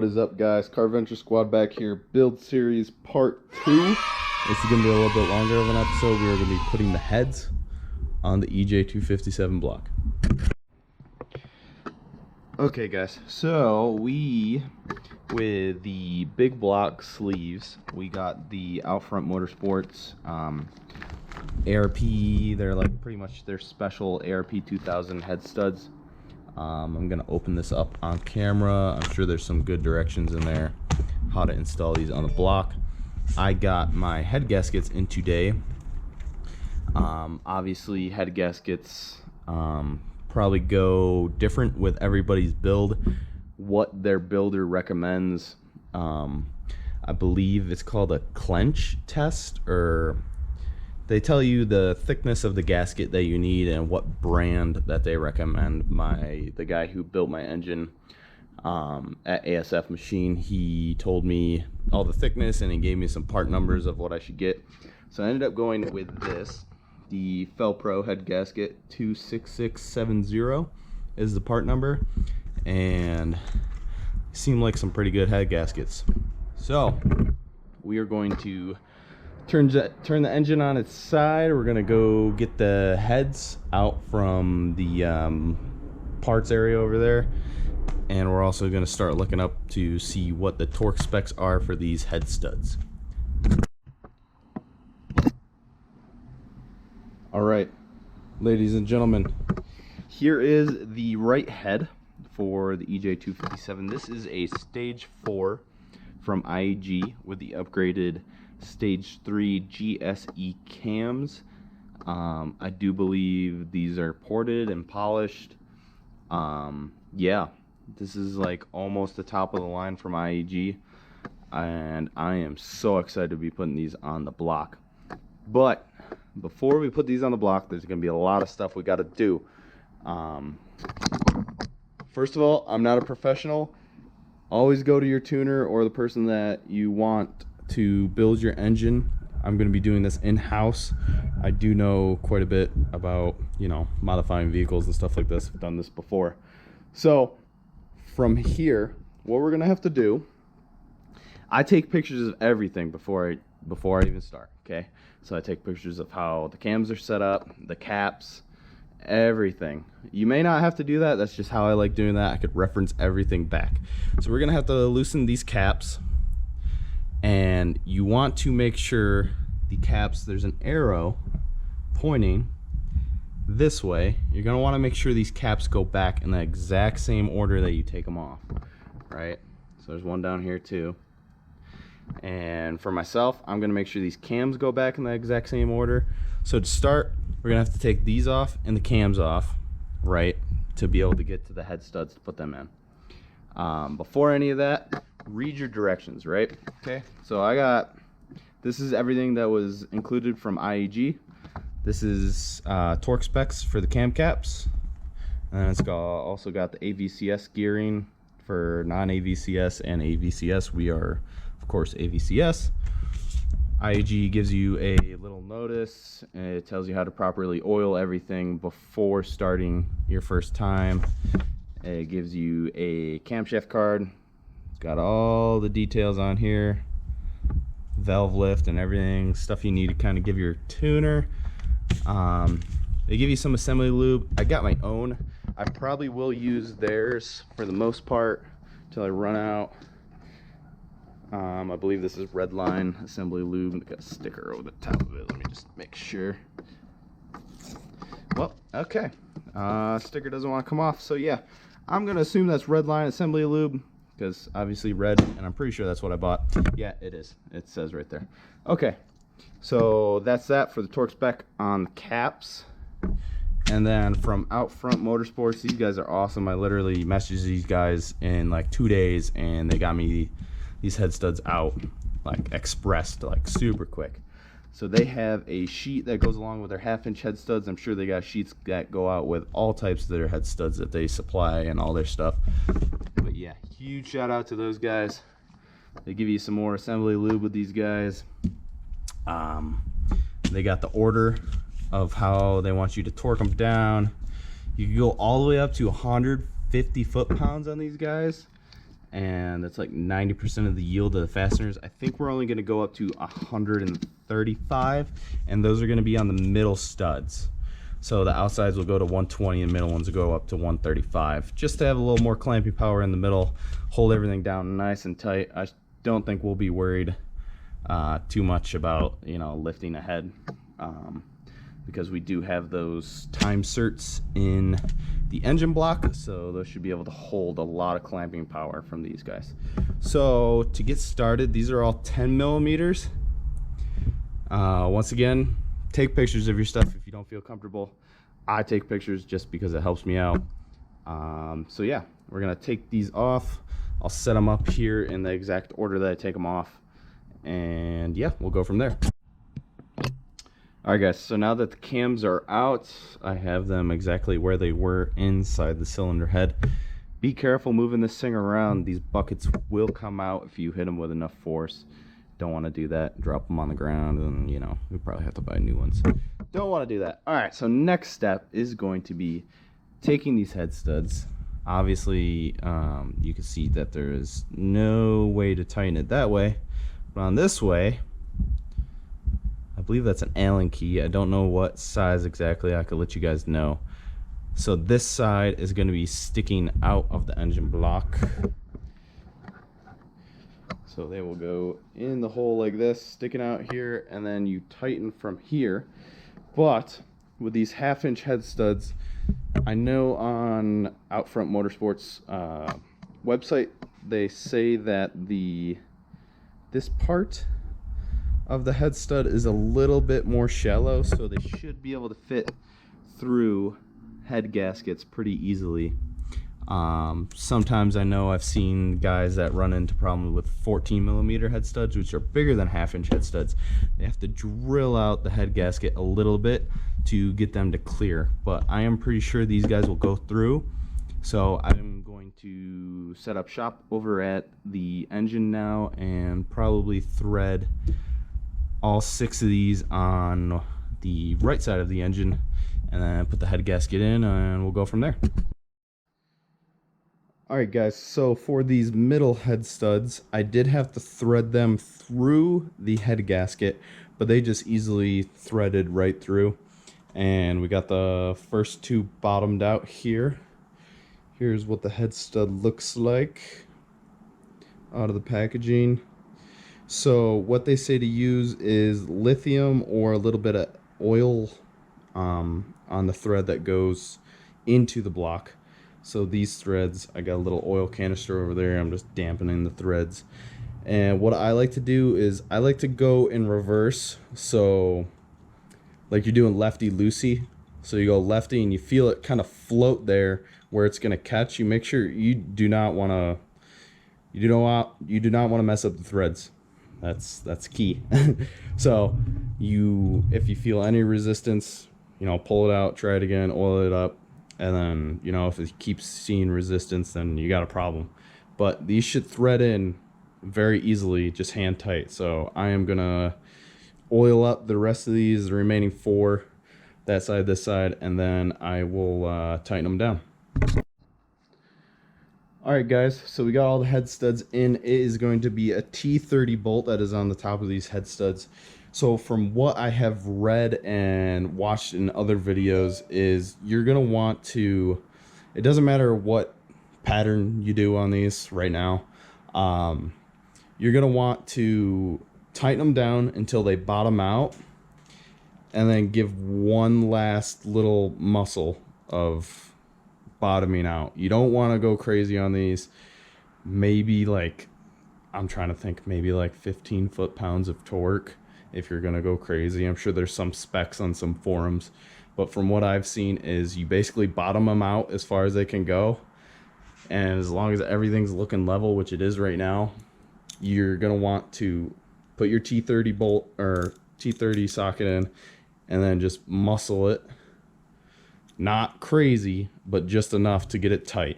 What is up, guys? Carventuresquad back here, Build Series Part 2. This is going to be a little bit longer of an episode. We are going to be putting the heads on the EJ257 block. Okay, guys, so with the big block sleeves, we got the Outfront Motorsports ARP. They're like pretty much their special ARP 2000 head studs. I'm gonna open this up on camera. I'm sure there's some good directions in there how to install these on the block. I got my head gaskets in today. Obviously head gaskets probably go different with everybody's build, what their builder recommends. I believe it's called a clench test, or they tell you the thickness of the gasket that you need and what brand that they recommend. The guy who built my engine at ASF Machine, he told me all the thickness and he gave me some part numbers of what I should get. So I ended up going with this. The Felpro head gasket 26670 is the part number, and seem like some pretty good head gaskets. So we are going to turn the engine on its side. We're gonna go get the heads out from the parts area over there, and we're also gonna start looking up to see what the torque specs are for these head studs. All right, ladies and gentlemen, here is the right head for the EJ257. This is a stage 4 from IAG with the upgraded stage 3 GSE cams. I do believe these are ported and polished. Yeah, this is like almost the top of the line from IAG, and I am so excited to be putting these on the block. But before we put these on the block, there's going to be a lot of stuff we got to do. First of all, I'm not a professional. Always go to your tuner or the person that you want to build your engine. I'm going to be doing this in-house. I do know quite a bit about, modifying vehicles and stuff like this. I've done this before. So from here, what we're going to have to do, I take pictures of everything before I even start, okay? So I take pictures of how the cams are set up, the caps, everything. You may not have to do that. That's just how I like doing that. I could reference everything back. So we're gonna have to loosen these caps, and you want to make sure the caps, there's an arrow pointing this way. You're gonna want to make sure these caps go back in the exact same order that you take them off, right? So there's one down here too. And for myself, I'm gonna make sure these cams go back in the exact same order. So to start, we're gonna have to take these off and the cams off, right, to be able to get to the head studs to put them in. Before any of that, read your directions, right? Okay, so this is everything that was included from IAG. This is torque specs for the cam caps, and it's also got the AVCS gearing for non-AVCS and AVCS. We are, of course, AVCS. IAG gives you a little notice. It tells you how to properly oil everything before starting your first time. It gives you a camshaft card. It's got all the details on here, valve lift and everything, stuff you need to kind of give your tuner. They give you some assembly lube. I got my own. I probably will use theirs for the most part until I run out. I believe this is Redline assembly lube. It's got a sticker over the top of it. Let me just make sure. Well, okay. Sticker doesn't want to come off, so yeah, I'm gonna assume that's Redline assembly lube, because obviously red, and I'm pretty sure that's what I bought. Yeah, it is. It says right there. Okay, so that's that for the torque spec on the caps. And then from Outfront Motorsports, these guys are awesome. I literally messaged these guys in like 2 days, and they got me these head studs out like expressed, like super quick. So they have a sheet that goes along with their 1/2-inch head studs. I'm sure they got sheets that go out with all types of their head studs that they supply and all their stuff. But yeah, huge shout out to those guys. They give you some more assembly lube with these guys. They got the order of how they want you to torque them down. You can go all the way up to 150 foot-pounds on these guys. and that's like 90% of the yield of the fasteners. I think we're only going to go up to 135, and those are going to be on the middle studs. So the outsides will go to 120 and middle ones will go up to 135, just to have a little more clamping power in the middle, hold everything down nice and tight. I don't think we'll be worried too much about, you know, lifting ahead, because we do have those time certs in the engine block, so those should be able to hold a lot of clamping power from these guys. So to get started, these are all 10 millimeters. Once again, take pictures of your stuff if you don't feel comfortable. I take pictures just because it helps me out. So yeah, we're gonna take these off. I'll set them up here in the exact order that I take them off, and yeah, we'll go from there. Alright guys, so now that the cams are out, I have them exactly where they were inside the cylinder head. Be careful moving this thing around. These buckets will come out if you hit them with enough force. Don't want to do that. Drop them on the ground, and you know, we probably have to buy new ones. Don't want to do that. Alright, so next step is going to be taking these head studs. Obviously, you can see that there is no way to tighten it that way, but on this way, I believe that's an Allen key. I don't know what size exactly. I could let you guys know. So this side is going to be sticking out of the engine block. So they will go in the hole like this, sticking out here, and then you tighten from here. But with these 1/2-inch head studs, I know on Outfront Motorsports website, they say that this part of the head stud is a little bit more shallow, so they should be able to fit through head gaskets pretty easily. Sometimes I know I've seen guys that run into problems with 14 millimeter head studs, which are bigger than 1/2-inch head studs. They have to drill out the head gasket a little bit to get them to clear, but I am pretty sure these guys will go through. So I'm going to set up shop over at the engine now and probably thread all 6 of these on the right side of the engine, and then put the head gasket in, and we'll go from there. Alright guys, so for these middle head studs, I did have to thread them through the head gasket, but they just easily threaded right through. And we got the first 2 bottomed out here. Here's what the head stud looks like out of the packaging. So what they say to use is lithium or a little bit of oil on the thread that goes into the block. So these threads, I got a little oil canister over there. I'm just dampening the threads. And what I like to do is I like to go in reverse. So like you're doing lefty loosey. So you go lefty and you feel it kind of float there where it's going to catch. You make sure you do not want to mess up the threads. That's key. So if you feel any resistance, you know, pull it out, try it again, oil it up, and then, you know, if it keeps seeing resistance, then you got a problem. But these should thread in very easily, just hand tight. So I am gonna oil up the rest of these, the remaining 4, that side, this side, and then I will tighten them down. Alright guys, so we got all the head studs in. It is going to be a T30 bolt that is on the top of these head studs. So from what I have read and watched in other videos is you're going to want to, it doesn't matter what pattern you do on these right now, you're going to want to tighten them down until they bottom out, and then give one last little muscle of bottoming out. You don't want to go crazy on these. Maybe like, I'm trying to think, maybe like 15 foot-pounds of torque if you're gonna go crazy. I'm sure there's some specs on some forums, but from what I've seen is you basically bottom them out as far as they can go, and as long as everything's looking level, which it is right now, you're gonna want to put your T30 bolt or T30 socket in, and then just muscle it. Not crazy, but just enough to get it tight.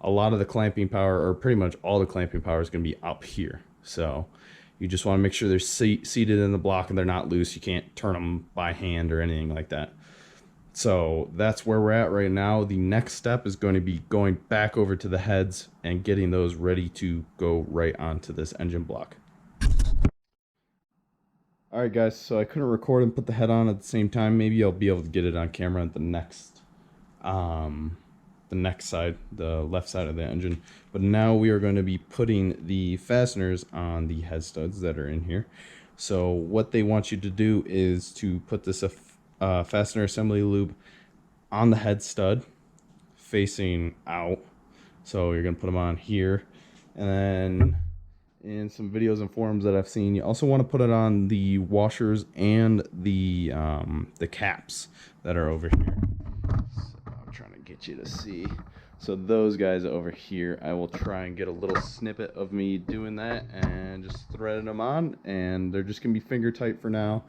A lot of the clamping power, or pretty much all the clamping power, is going to be up here. So you just want to make sure they're seated in the block and they're not loose. You can't turn them by hand or anything like that. So that's where we're at right now. The next step is going to be going back over to the heads and getting those ready to go right onto this engine block. Alright guys, so I couldn't record and put the head on at the same time. Maybe I'll be able to get it on camera at the next side, the left side of the engine. But now we are going to be putting the fasteners on the head studs that are in here. So what they want you to do is to put this fastener assembly lube on the head stud facing out. So you're going to put them on here, and then in some videos and forums that I've seen, you also want to put it on the washers and the caps that are over here. So I'm trying to get you to see. So those guys over here, I will try and get a little snippet of me doing that and just threading them on, and they're just gonna be finger tight for now,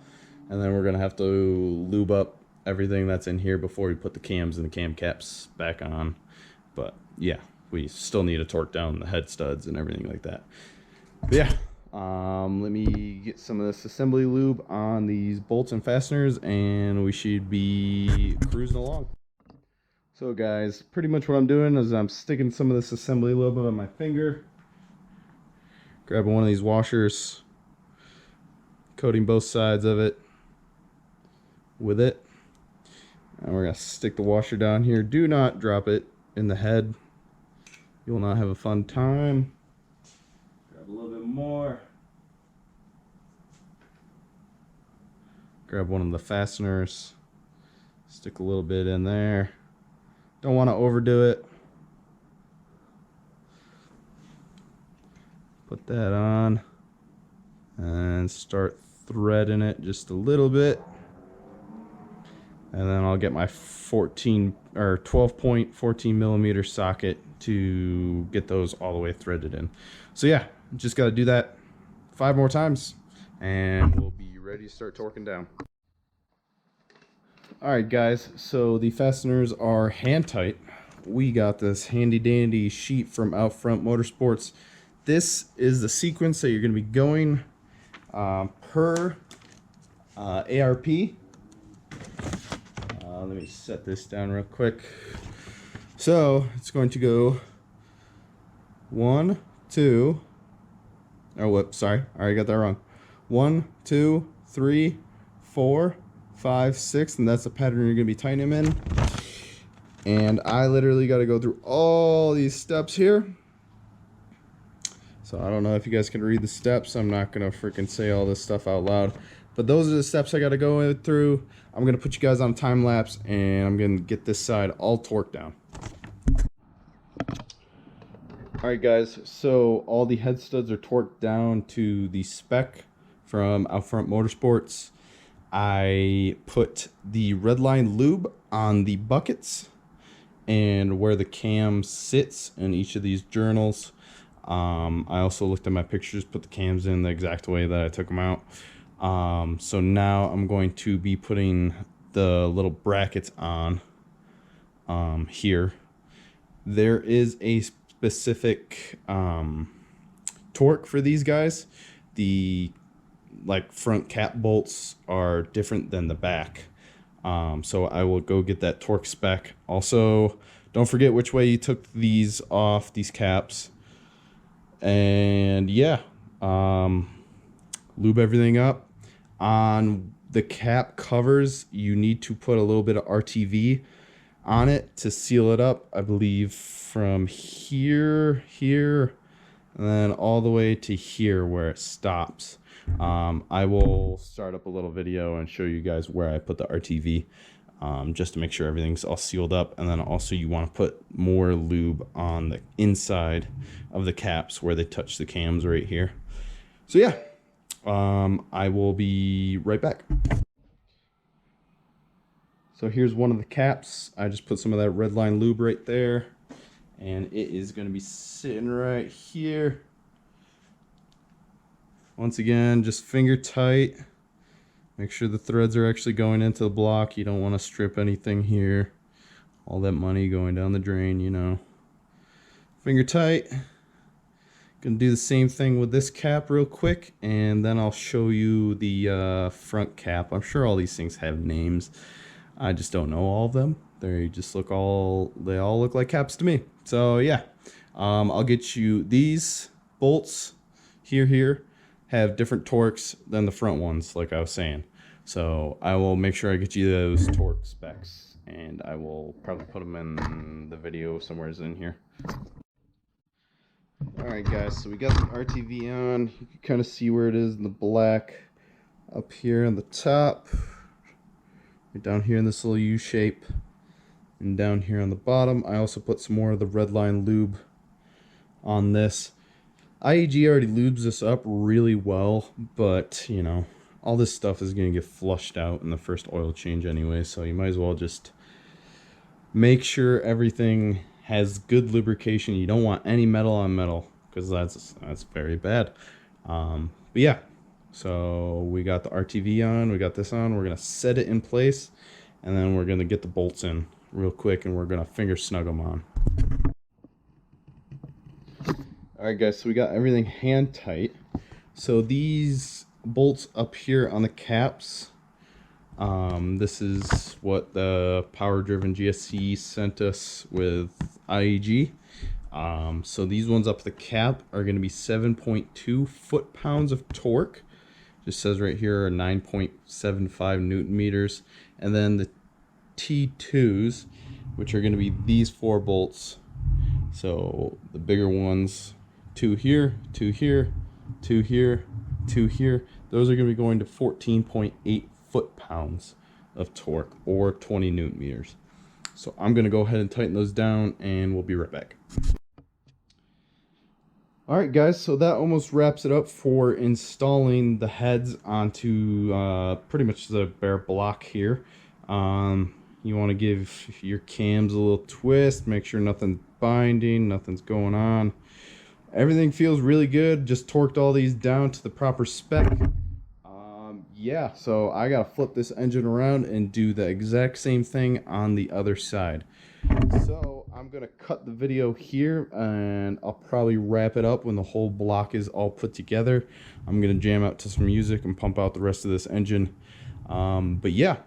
and then we're gonna have to lube up everything that's in here before we put the cams and the cam caps back on. But yeah, we still need to torque down the head studs and everything like that. But yeah, let me get some of this assembly lube on these bolts and fasteners, and we should be cruising along. So guys, pretty much what I'm doing is I'm sticking some of this assembly lube on my finger, grabbing one of these washers, coating both sides of it with it, and we're going to stick the washer down here. Do not drop it in the head. You will not have a fun time. Grab a little bit more. Grab one of the fasteners. Stick a little bit in there. Don't want to overdo it. Put that on and start threading it just a little bit. And then I'll get my 12.14 millimeter socket to get those all the way threaded in. So yeah, just got to do that 5 more times and we'll be ready to start torquing down. Alright guys, so the fasteners are hand tight. We got this handy dandy sheet from Outfront Motorsports. This is the sequence that you're going to be going per ARP. Let me set this down real quick. So it's going to go 1, 2, oh whoops, sorry, I already got that wrong. 1, 2, 3, 4, 5, 6, and that's the pattern you're going to be tightening them in. And I literally got to go through all these steps here. So I don't know if you guys can read the steps. I'm not going to freaking say all this stuff out loud. But those are the steps I got to go through. I'm going to put you guys on a time lapse, and I'm going to get this side all torqued down. Alright guys, so all the head studs are torqued down to the spec from Outfront Motorsports. I put the redline lube on the buckets and where the cam sits in each of these journals. I also looked at my pictures, put the cams in the exact way that I took them out. So now I'm going to be putting the little brackets on here. There is a specific torque for these guys. The front cap bolts are different than the back. So I will go get that torque spec. Also, don't forget which way you took these off, these caps. And yeah, lube everything up. On the cap covers, you need to put a little bit of RTV on it to seal it up. I believe from here, and then all the way to here where it stops. I will start up a little video and show you guys where I put the RTV, just to make sure everything's all sealed up. And then also you want to put more lube on the inside of the caps where they touch the cams right here. So yeah, I will be right back. So here's one of the caps. I just put some of that redline lube right there, and it is going to be sitting right here. Once again, just finger tight. Make sure the threads are actually going into the block. You don't want to strip anything here. All that money going down the drain, you know. Finger tight. Gonna do the same thing with this cap real quick, and then I'll show you the front cap. I'm sure all these things have names. I just don't know all of them. They all look like caps to me. So yeah, I'll get you these bolts here have different torques than the front ones, like I was saying. So I will make sure I get you those torque specs, and I will probably put them in the video somewhere in here. Alright guys, so we got the RTV on. You can kind of see where it is in the black up here on the top, right down here in this little U shape, and down here on the bottom. I also put some more of the Redline lube on this. IAG already lubes this up really well, but you know, all this stuff is going to get flushed out in the first oil change anyway, so you might as well just make sure everything has good lubrication. You don't want any metal on metal, because that's very bad. But yeah, so we got the RTV on, we got this on. We're going to set it in place, and then we're going to get the bolts in real quick, and we're going to finger snug them on. Alright guys, so we got everything hand tight. So these bolts up here on the caps, this is what the Power Driven GSC sent us with IAG. So these ones up the cap are going to be 7.2 foot-pounds of torque. Just says right here 9.75 Newton meters. And then the T2s, which are going to be these 4 bolts. So the bigger ones, 2 here, 2 here, 2 here, 2 here. Those are going to be going to 14.8 foot-pounds of torque, or 20 Newton meters. So I'm going to go ahead and tighten those down, and we'll be right back. Alright guys, so that almost wraps it up for installing the heads onto pretty much the bare block here. You want to give your cams a little twist, make sure nothing's binding, nothing's going on. Everything feels really good. Just torqued all these down to the proper spec. Yeah, so I gotta flip this engine around and do the exact same thing on the other side. So I'm gonna cut the video here, and I'll probably wrap it up when the whole block is all put together. I'm gonna jam out to some music and pump out the rest of this engine. But yeah,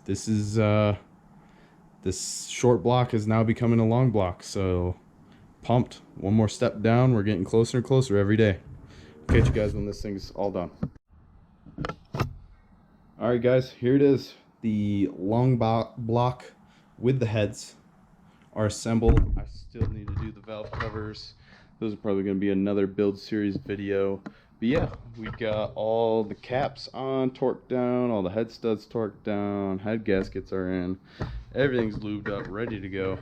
this is this short block is now becoming a long block, so pumped. One more step down. We're getting closer and closer every day. Catch you guys when this thing's all done. Alright guys, here it is. The long block with the heads are assembled. I still need to do the valve covers. Those are probably going to be another build series video. But yeah, we got all the caps on, torqued down, all the head studs torqued down, head gaskets are in. Everything's lubed up, ready to go.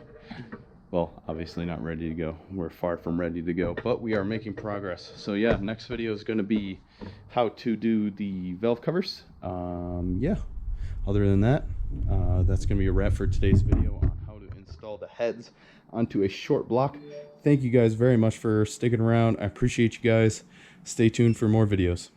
Well, obviously not ready to go. We're far from ready to go, but we are making progress. So yeah, next video is going to be how to do the valve covers. Yeah, other than that, that's going to be a wrap for today's video on how to install the heads onto a short block. Thank you guys very much for sticking around. I appreciate you guys. Stay tuned for more videos.